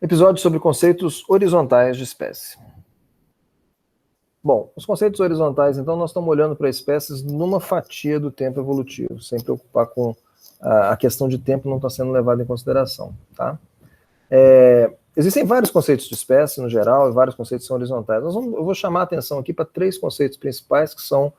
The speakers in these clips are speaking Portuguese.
Episódio sobre conceitos horizontais de espécie. Bom, os conceitos horizontais, então, nós estamos olhando para espécies numa fatia do tempo evolutivo, sem preocupar com a questão de tempo não está sendo levada em consideração, tá? Existem vários conceitos de espécie, no geral, e vários conceitos são horizontais. Eu vou chamar a atenção aqui para três conceitos principais que estão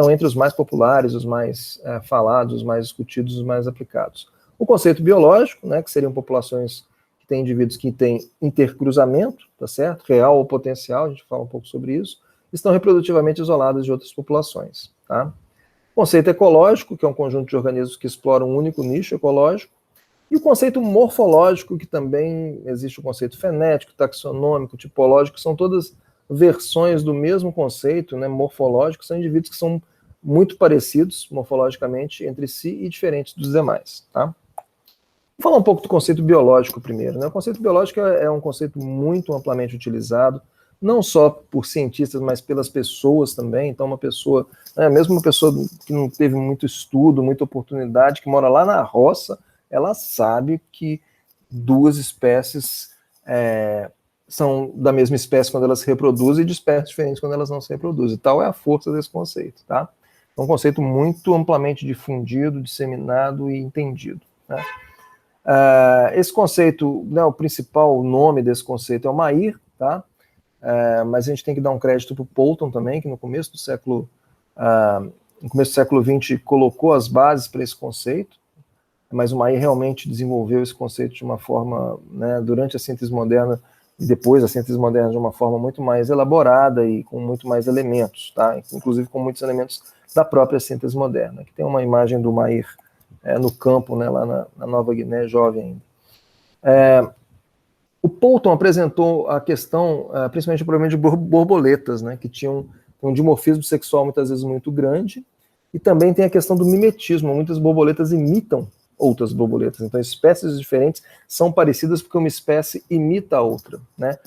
entre os mais populares, os mais falados, os mais discutidos, os mais aplicados. O conceito biológico, né, que seriam populações que têm indivíduos que têm intercruzamento, tá certo? Real ou potencial, a gente fala um pouco sobre isso, estão reprodutivamente isoladas de outras populações, tá? O conceito ecológico, que é um conjunto de organismos que exploram um único nicho ecológico, e o conceito morfológico, que também existe o conceito fenético, taxonômico, tipológico, que são todas versões do mesmo conceito, né, morfológico, são indivíduos que são muito parecidos morfologicamente entre si e diferentes dos demais, tá? Vou falar um pouco do conceito biológico primeiro, né? O conceito biológico é um conceito muito amplamente utilizado, não só por cientistas, mas pelas pessoas também. Então, uma pessoa, mesmo uma pessoa que não teve muito estudo, muita oportunidade, que mora lá na roça, ela sabe que duas espécies são da mesma espécie quando elas se reproduzem e de espécies diferentes quando elas não se reproduzem. Tal é a força desse conceito, tá? É um conceito muito amplamente difundido, disseminado e entendido, né? Esse conceito, né, o principal nome desse conceito é o Mayr, tá? Mas a gente tem que dar um crédito para o Poulton também, que no começo do século XX colocou as bases para esse conceito, mas o Mayr realmente desenvolveu esse conceito de uma forma, né, durante a síntese moderna e depois a síntese moderna de uma forma muito mais elaborada e com muito mais elementos, tá? Inclusive com muitos elementos da própria síntese moderna. Aqui tem uma imagem do Mayr no campo, né, lá na Nova Guiné, jovem ainda. O Poulton apresentou a questão, principalmente o problema de borboletas, né, que tinham um dimorfismo sexual muitas vezes muito grande, e também tem a questão do mimetismo. Muitas borboletas imitam outras borboletas, então espécies diferentes são parecidas porque uma espécie imita a outra, né?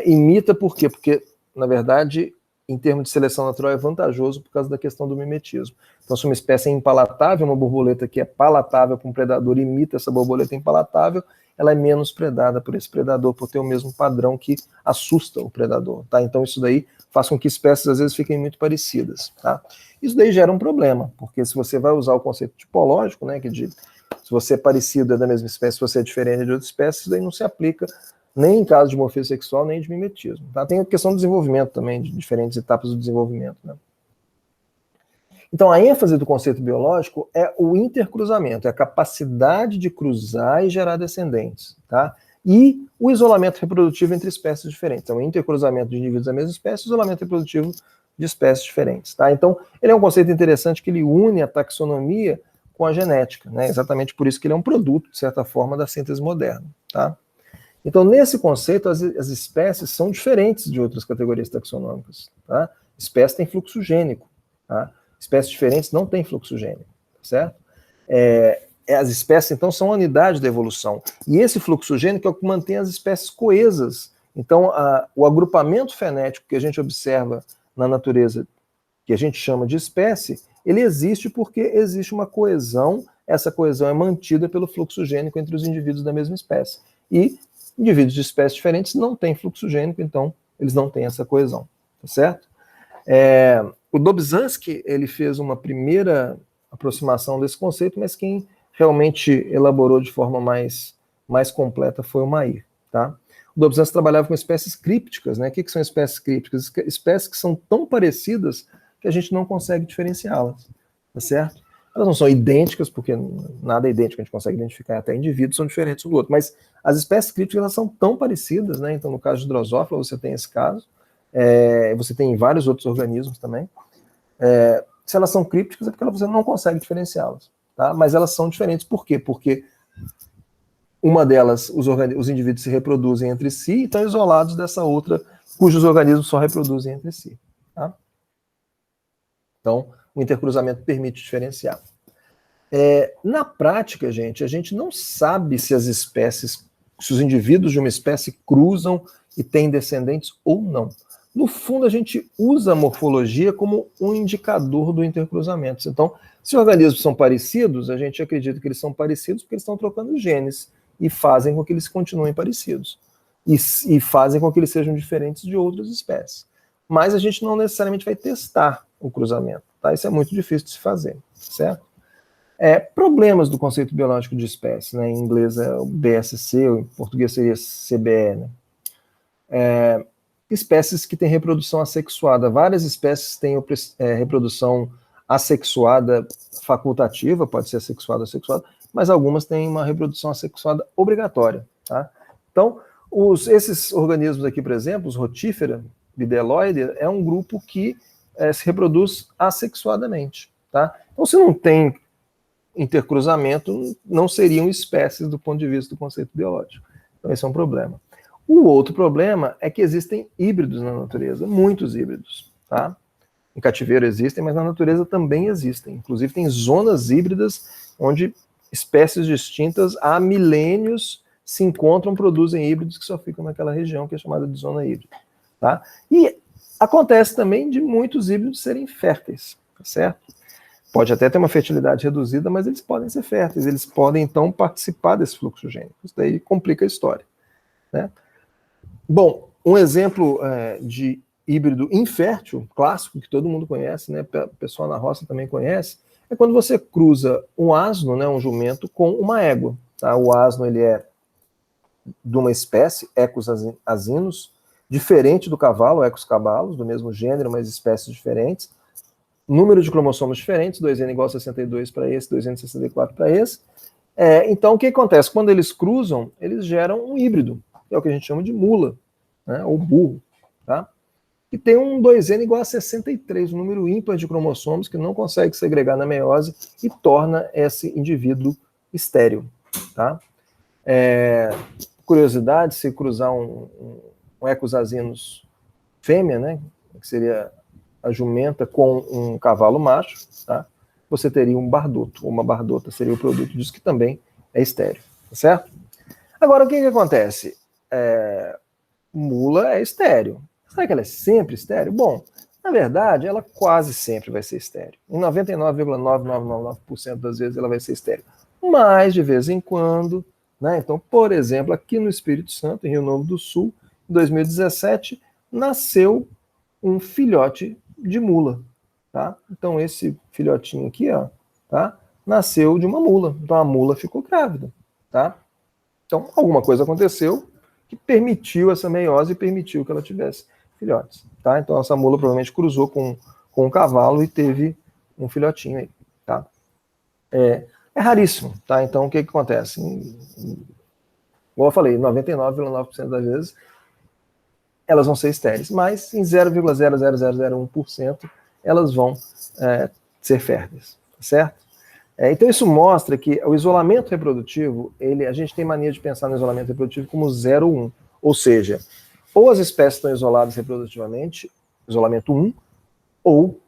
Imita por quê? Porque, na verdade, em termos de seleção natural, é vantajoso por causa da questão do mimetismo. Então, se uma espécie é impalatável, uma borboleta que é palatável para um predador imita essa borboleta impalatável, ela é menos predada por esse predador, por ter o mesmo padrão que assusta o predador, tá? Então, isso daí faz com que espécies, às vezes, fiquem muito parecidas, tá? Isso daí gera um problema, porque se você vai usar o conceito tipológico, né, que se você é parecido, é da mesma espécie, se você é diferente de outra espécie, isso daí não se aplica nem em caso de dimorfismo sexual, nem de mimetismo, tá? Tem a questão do desenvolvimento também, de diferentes etapas do desenvolvimento, né? Então, a ênfase do conceito biológico é o intercruzamento, é a capacidade de cruzar e gerar descendentes, tá? E o isolamento reprodutivo entre espécies diferentes. Então, intercruzamento de indivíduos da mesma espécie, isolamento reprodutivo de espécies diferentes, tá? Então, ele é um conceito interessante que ele une a taxonomia com a genética, né? Exatamente por isso que ele é um produto, de certa forma, da síntese moderna, tá? Então, nesse conceito, as espécies são diferentes de outras categorias taxonômicas, tá? Espécie tem fluxo gênico, tá? Espécies diferentes não têm fluxo gênico, certo? As espécies, então, são a unidade da evolução. E esse fluxo gênico é o que mantém as espécies coesas. Então, o agrupamento fenético que a gente observa na natureza, que a gente chama de espécie, ele existe porque existe uma coesão, essa coesão é mantida pelo fluxo gênico entre os indivíduos da mesma espécie. E indivíduos de espécies diferentes não têm fluxo gênico, então eles não têm essa coesão, tá certo? O Dobzhansky, ele fez uma primeira aproximação desse conceito, mas quem realmente elaborou de forma mais completa foi o Mayr, tá? O Dobzhansky trabalhava com espécies crípticas, né? O que são espécies crípticas? Espécies que são tão parecidas que a gente não consegue diferenciá-las, tá certo? Elas não são idênticas, porque nada é idêntico, a gente consegue identificar, até indivíduos são diferentes um do outro, mas as espécies crípticas, elas são tão parecidas, né? Então, no caso de Drosophila, você tem esse caso, você tem vários outros organismos também. Se elas são crípticas, é porque você não consegue diferenciá-las, tá? Mas elas são diferentes, por quê? Porque uma delas, os indivíduos se reproduzem entre si e estão isolados dessa outra, cujos organismos só reproduzem entre si, tá? Então, o intercruzamento permite diferenciar. Na prática, gente, a gente não sabe se as espécies, se os indivíduos de uma espécie cruzam e têm descendentes ou não. No fundo, a gente usa a morfologia como um indicador do intercruzamento. Então, se organismos são parecidos, a gente acredita que eles são parecidos porque eles estão trocando genes. e fazem com que eles continuem parecidos. E fazem com que eles sejam diferentes de outras espécies. Mas a gente não necessariamente vai testar o cruzamento, tá? Isso é muito difícil de se fazer, certo? Problemas do conceito biológico de espécie, né? Em inglês é o BSC, ou em português seria CBE, né? Espécies que têm reprodução assexuada. Várias espécies têm reprodução assexuada facultativa, pode ser assexuada ou assexuada, mas algumas têm uma reprodução assexuada obrigatória, tá? Então, esses organismos aqui, por exemplo, os Rotifera, Bideloide, é um grupo que se reproduz assexuadamente, tá? Então, se não tem intercruzamento, não seriam espécies do ponto de vista do conceito biológico. Então, esse é um problema. O outro problema é que existem híbridos na natureza, muitos híbridos, tá? Em cativeiro existem, mas na natureza também existem. Inclusive tem zonas híbridas onde espécies distintas há milênios se encontram, produzem híbridos que só ficam naquela região que é chamada de zona híbrida, tá? E acontece também de muitos híbridos serem férteis, tá certo? Pode até ter uma fertilidade reduzida, mas eles podem ser férteis, eles podem então participar desse fluxo gênico. Isso daí complica a história, né? Bom, um exemplo de híbrido infértil, clássico, que todo mundo conhece, né? O pessoal na roça também conhece, é quando você cruza um asno, né, um jumento, com uma égua. Tá? O asno ele é de uma espécie, Equus asinus, diferente do cavalo, Equus cabalus, do mesmo gênero, mas espécies diferentes. Número de cromossomos diferentes, 2N igual a 62 para esse, 2N 64 para esse. Então, o que acontece? Quando eles cruzam, eles geram um híbrido, que é o que a gente chama de mula, né, ou burro, tá? E tem um 2N igual a 63, um número ímpar de cromossomos que não consegue segregar na meiose e torna esse indivíduo estéril, tá? Curiosidade, se cruzar um Equus asinus fêmea, né, que seria a jumenta com um cavalo macho, tá? Você teria um bardoto, uma bardota seria o produto disso, que também é estéril, tá certo? Agora, o que acontece? Mula é estéril. Será que ela é sempre estéril? Bom, na verdade, ela quase sempre vai ser estéril. Em 99,9999% das vezes ela vai ser estéril. Mas, de vez em quando, né? Então, por exemplo, aqui no Espírito Santo, em Rio Novo do Sul, em 2017, nasceu um filhote de mula, tá? Então, esse filhotinho aqui, ó, tá? Nasceu de uma mula. Então, a mula ficou grávida, tá? Então, alguma coisa aconteceu que permitiu essa meiose e permitiu que ela tivesse filhotes, tá? Então, essa mula provavelmente cruzou com um cavalo e teve um filhotinho aí, tá? É raríssimo, tá? Então, o que acontece? Igual eu falei, 99,9% das vezes elas vão ser estéreis, mas em 0,00001% elas vão ser férteis, certo? Então isso mostra que o isolamento reprodutivo, a gente tem mania de pensar no isolamento reprodutivo como 0 ou 1, ou seja, ou as espécies estão isoladas reprodutivamente, isolamento 1, ou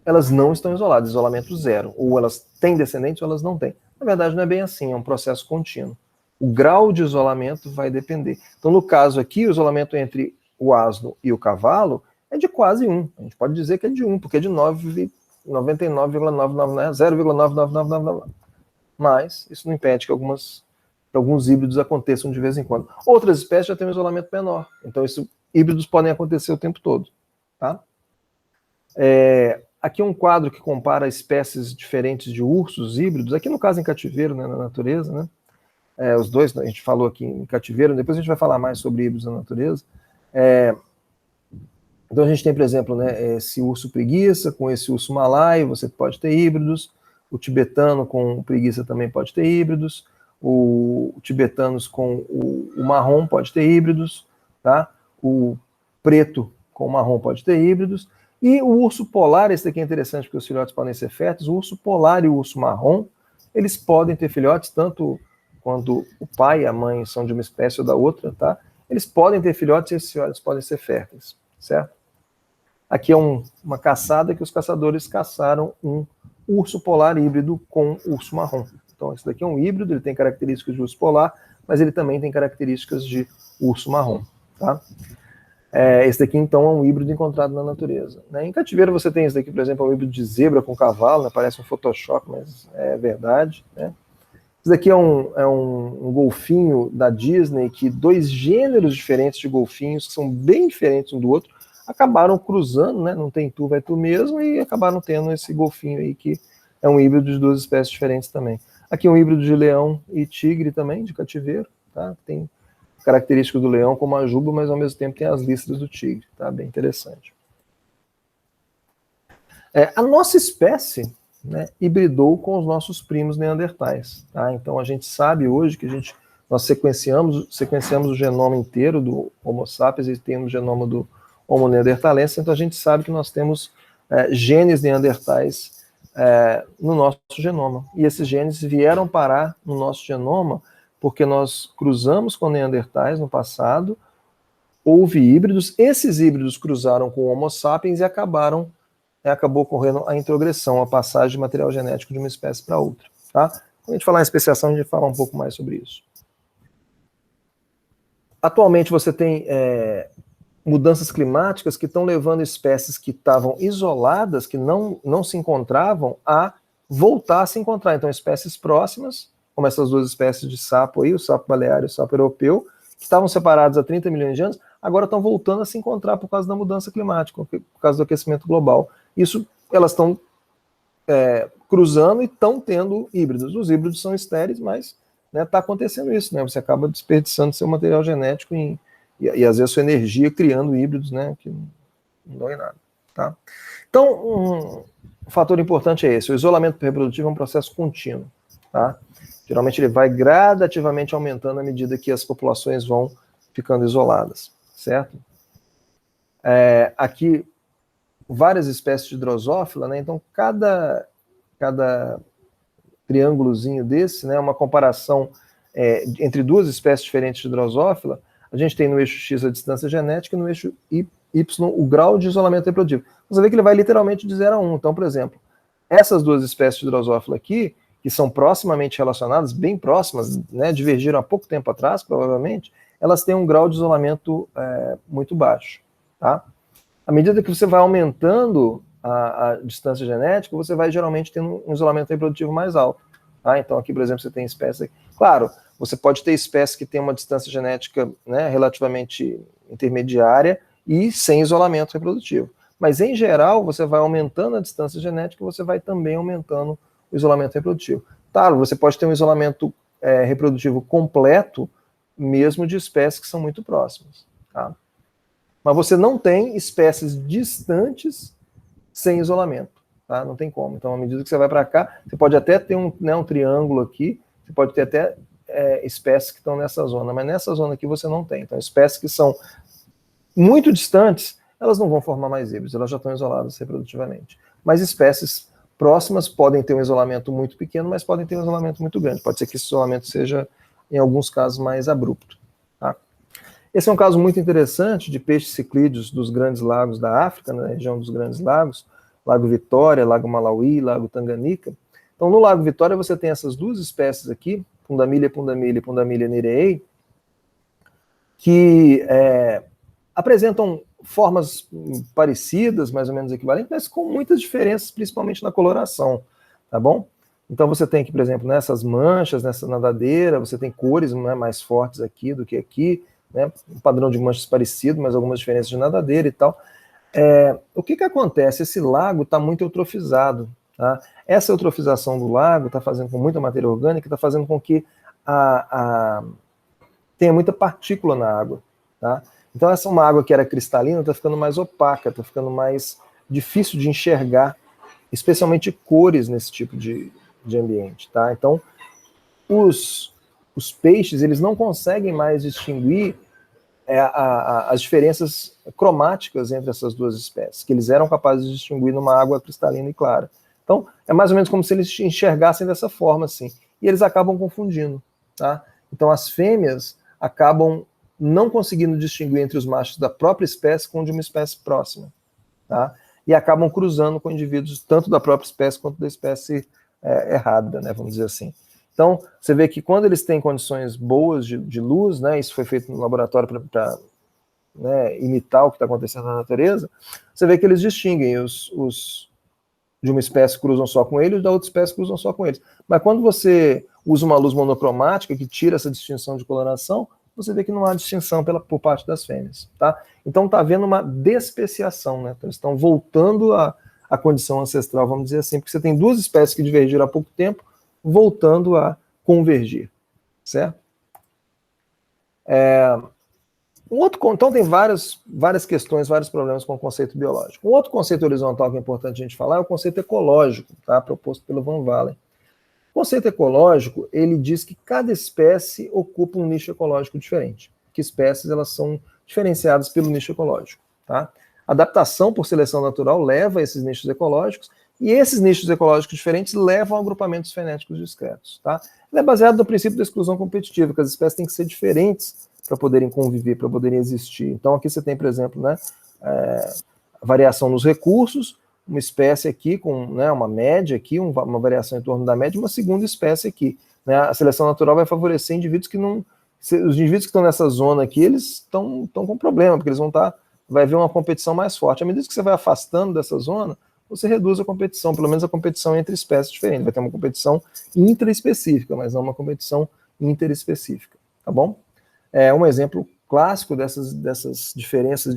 elas não estão isoladas, isolamento 0, ou elas têm descendentes ou elas não têm. Na verdade não é bem assim, é um processo contínuo. O grau de isolamento vai depender. Então no caso aqui, o isolamento entre o asno e o cavalo é de quase 1. A gente pode dizer que é de 1, porque é de 99,999, 0,99999. Mas isso não impede que alguns híbridos aconteçam de vez em quando. Outras espécies já têm um isolamento menor. Então, esses híbridos podem acontecer o tempo todo. Tá? Aqui é um quadro que compara espécies diferentes de ursos híbridos. Aqui no caso em cativeiro, né, na natureza. Né? Os dois, a gente falou aqui em cativeiro. Depois a gente vai falar mais sobre híbridos na natureza. Então a gente tem, por exemplo, né, esse urso preguiça com esse urso malaio, você pode ter híbridos. O tibetano com preguiça também pode ter híbridos. O tibetanos com o marrom pode ter híbridos. Tá? O preto com o marrom pode ter híbridos. E o urso polar, esse daqui é interessante porque os filhotes podem ser férteis. O urso polar e o urso marrom, eles podem ter filhotes, tanto quando o pai e a mãe são de uma espécie ou da outra, tá? Eles podem ter filhotes e esses filhotes podem ser férteis, certo? Aqui é uma caçada que os caçadores caçaram um urso polar híbrido com urso marrom. Então, esse daqui é um híbrido, ele tem características de urso polar, mas ele também tem características de urso marrom, tá? Esse daqui, então, é um híbrido encontrado na natureza. Né? Em cativeiro você tem esse daqui, por exemplo, um híbrido de zebra com cavalo, né? Parece um Photoshop, mas é verdade, né? Isso daqui é um golfinho da Disney, que 2 gêneros diferentes de golfinhos, que são bem diferentes um do outro, acabaram cruzando, né? Não tem tu, vai tu mesmo, e acabaram tendo esse golfinho aí, que é um híbrido de 2 espécies diferentes também. Aqui um híbrido de leão e tigre também, de cativeiro, tá? Tem características do leão como a juba, mas ao mesmo tempo tem as listras do tigre, tá? Bem interessante. A nossa espécie, né, hibridou com os nossos primos neandertais, tá? Então a gente sabe hoje que nós sequenciamos o genoma inteiro do Homo sapiens e temos o genoma do Homo neanderthalensis, então a gente sabe que nós temos genes neandertais no nosso genoma. E esses genes vieram parar no nosso genoma porque nós cruzamos com neandertais no passado, houve híbridos, esses híbridos cruzaram com o Homo sapiens e acabou ocorrendo a introgressão, a passagem de material genético de uma espécie para outra. Tá? Quando a gente falar em especiação, a gente vai falar um pouco mais sobre isso. Atualmente você tem mudanças climáticas que estão levando espécies que estavam isoladas, que não se encontravam, a voltar a se encontrar. Então espécies próximas, como essas 2 espécies de sapo aí, o sapo balear e o sapo europeu, que estavam separados há 30 milhões de anos, agora estão voltando a se encontrar por causa da mudança climática, por causa do aquecimento global. Isso, elas estão cruzando e estão tendo híbridos. Os híbridos são estéreis, mas está acontecendo isso, né? Você acaba desperdiçando seu material genético e às vezes sua energia criando híbridos, né? Que não dão em nada. Tá? Então, um fator importante é esse: o isolamento reprodutivo é um processo contínuo. Tá? Geralmente ele vai gradativamente aumentando à medida que as populações vão ficando isoladas, certo? Aqui, várias espécies de drosófila, né? Então cada triângulozinho desse, né? Uma comparação entre 2 espécies diferentes de drosófila. A gente tem no eixo X a distância genética e no eixo Y o grau de isolamento reprodutivo. Você vê que ele vai literalmente de 0 a 1. Então, por exemplo, essas 2 espécies de drosófila aqui, que são proximamente relacionadas, bem próximas, né, divergiram há pouco tempo atrás, provavelmente, elas têm um grau de isolamento muito baixo. Tá? À medida que você vai aumentando a distância genética, você vai geralmente tendo um isolamento reprodutivo mais alto. Tá? Então aqui, por exemplo, você tem espécies aqui. Claro, você pode ter espécies que têm uma distância genética, né, relativamente intermediária e sem isolamento reprodutivo. Mas, em geral, você vai aumentando a distância genética e você vai também aumentando o isolamento reprodutivo. Claro, você pode ter um isolamento reprodutivo completo, mesmo de espécies que são muito próximas. Tá? Mas você não tem espécies distantes sem isolamento. Tá? Não tem como. Então, à medida que você vai para cá, você pode até ter um triângulo aqui, você pode ter até espécies que estão nessa zona, mas nessa zona aqui você não tem. Então, espécies que são muito distantes, elas não vão formar mais híbridos, elas já estão isoladas reprodutivamente. Mas espécies próximas podem ter um isolamento muito pequeno, mas podem ter um isolamento muito grande. Pode ser que esse isolamento seja, em alguns casos, mais abrupto. Tá? Esse é um caso muito interessante de peixes ciclídeos dos grandes lagos da África, na região dos grandes lagos, Lago Vitória, Lago Malawi, Lago Tanganica. Então, no Lago Vitória, você tem essas 2 espécies aqui, Fundamilia pundamili e Fundamilia nereei, que apresentam formas parecidas, mais ou menos equivalentes, mas com muitas diferenças, principalmente na coloração, tá bom? Então você tem aqui, por exemplo, nessas manchas, nessa nadadeira, você tem cores, né, mais fortes aqui do que aqui, né, um padrão de manchas parecido, mas algumas diferenças de nadadeira e tal. O que acontece? Esse lago está muito eutrofizado. Tá? Essa eutrofização do lago está fazendo com muita matéria orgânica, está fazendo com que tenha muita partícula na água. Tá? Então essa é uma água que era cristalina, está ficando mais opaca, está ficando mais difícil de enxergar, especialmente cores nesse tipo de ambiente. Tá? Então os peixes eles não conseguem mais distinguir as diferenças cromáticas entre essas 2 espécies, que eles eram capazes de distinguir numa água cristalina e clara. Então, é mais ou menos como se eles enxergassem dessa forma, assim, e eles acabam confundindo. Tá? Então, as fêmeas acabam não conseguindo distinguir entre os machos da própria espécie com de uma espécie próxima. Tá? E acabam cruzando com indivíduos tanto da própria espécie quanto da espécie errada, né, vamos dizer assim. Então, você vê que quando eles têm condições boas de luz, né, isso foi feito no laboratório para imitar o que está acontecendo na natureza, você vê que eles distinguem os de uma espécie cruzam só com ele e da outra espécie cruzam só com eles. Mas quando você usa uma luz monocromática que tira essa distinção de coloração, você vê que não há distinção por parte das fêmeas, tá? Então está havendo uma despeciação, né? Então, eles estão voltando à condição ancestral, vamos dizer assim, porque você tem duas espécies que divergiram há pouco tempo, voltando a convergir, certo? Então tem várias questões, vários problemas com o conceito biológico. Um outro conceito horizontal que é importante a gente falar é o conceito ecológico, tá? Proposto pelo Van Valen. O conceito ecológico, ele diz que cada espécie ocupa um nicho ecológico diferente, que espécies elas são diferenciadas pelo nicho ecológico, tá? A adaptação por seleção natural leva a esses nichos ecológicos, e esses nichos ecológicos diferentes levam a agrupamentos fenéticos discretos, tá? Ele é baseado no princípio da exclusão competitiva, que as espécies têm que ser diferentes para poderem conviver, para poderem existir. Então aqui você tem, por exemplo, né, a variação nos recursos, uma espécie aqui com, né, uma média aqui, uma variação em torno da média, uma segunda espécie aqui, né? A seleção natural vai favorecer indivíduos que não... Os indivíduos que estão nessa zona aqui, eles estão com problema, porque eles vão estar... Vai haver uma competição mais forte. À medida que você vai afastando dessa zona, você reduz a competição, pelo menos a competição entre espécies diferentes. Vai ter uma competição intraespecífica, mas não uma competição interespecífica, tá bom? Um exemplo clássico dessas diferenças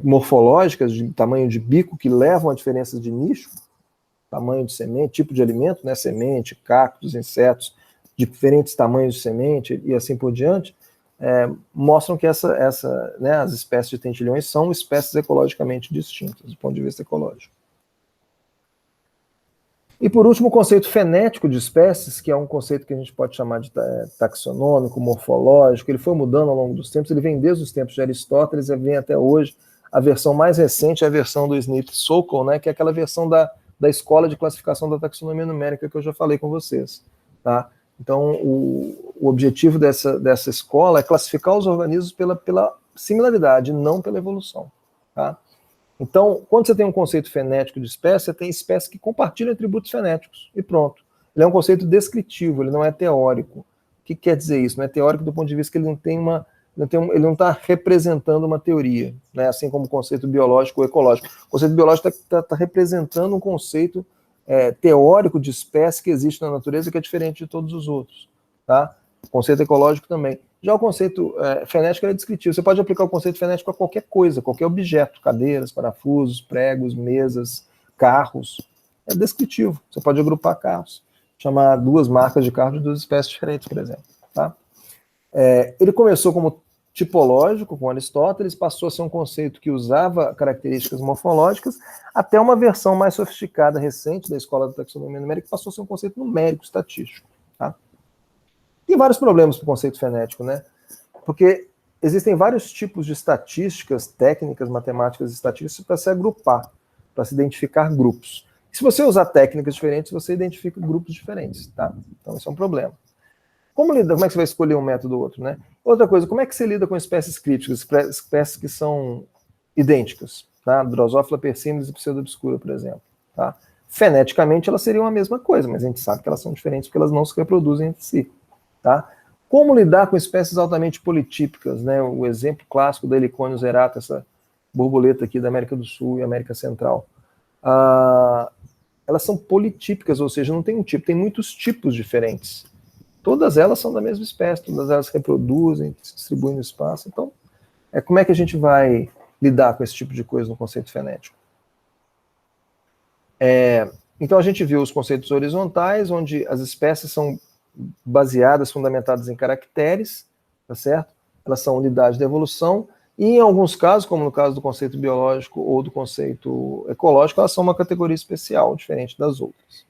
morfológicas, de tamanho de bico, que levam a diferenças de nicho, tamanho de semente, tipo de alimento, né, semente, cactos, insetos, diferentes tamanhos de semente e assim por diante, mostram que né, as espécies de tentilhões são espécies ecologicamente distintas, do ponto de vista ecológico. E por último, o conceito fenético de espécies, que é um conceito que a gente pode chamar de taxonômico, morfológico. Ele foi mudando ao longo dos tempos, ele vem desde os tempos de Aristóteles e vem até hoje. A versão mais recente é a versão do Smith-Sokol, né, que é aquela versão da escola de classificação da taxonomia numérica que eu já falei com vocês, tá? Então, o objetivo dessa escola é classificar os organismos pela similaridade, não pela evolução, tá? Então, quando você tem um conceito fenético de espécie, você tem espécies que compartilham atributos fenéticos, e pronto. Ele é um conceito descritivo, ele não é teórico. O que quer dizer isso? Não é teórico do ponto de vista que ele ele não está representando uma teoria, né? Assim como o conceito biológico ou ecológico. O conceito biológico está representando um conceito teórico de espécie que existe na natureza que é diferente de todos os outros, tá? O conceito ecológico também. Já o conceito fenético é descritivo. Você pode aplicar o conceito fenético a qualquer coisa, qualquer objeto, cadeiras, parafusos, pregos, mesas, carros. É descritivo. Você pode agrupar carros, chamar duas marcas de carro de duas espécies diferentes, por exemplo, tá? Ele começou como tipológico com Aristóteles, passou a ser um conceito que usava características morfológicas, até uma versão mais sofisticada, recente, da escola da taxonomia numérica, que passou a ser um conceito numérico, estatístico. Tá? Tem vários problemas com o conceito fenético, né? Porque existem vários tipos de estatísticas, técnicas, matemáticas e estatísticas para se agrupar, para se identificar grupos. E se você usar técnicas diferentes, você identifica grupos diferentes, tá? Então, isso é um problema. Como é que você vai escolher um método ou outro, né? Outra coisa, como é que você lida com espécies críticas, espécies que são idênticas, tá? Drosophila persimilis e pseudobscura, por exemplo, tá? Feneticamente elas seriam a mesma coisa, mas a gente sabe que elas são diferentes porque elas não se reproduzem entre si, tá? Como lidar com espécies altamente politípicas, né? O exemplo clássico da Heliconius errata, essa borboleta aqui da América do Sul e América Central. Elas são politípicas, ou seja, não tem um tipo, tem muitos tipos diferentes. Todas elas são da mesma espécie, todas elas reproduzem, se distribuem no espaço. Então, como é que a gente vai lidar com esse tipo de coisa no conceito fenético? Então, a gente viu os conceitos horizontais, onde as espécies são baseadas, fundamentadas em caracteres, tá certo? Elas são unidades de evolução, e em alguns casos, como no caso do conceito biológico ou do conceito ecológico, elas são uma categoria especial, diferente das outras.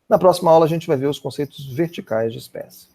Na próxima aula a gente vai ver os conceitos verticais de espécie.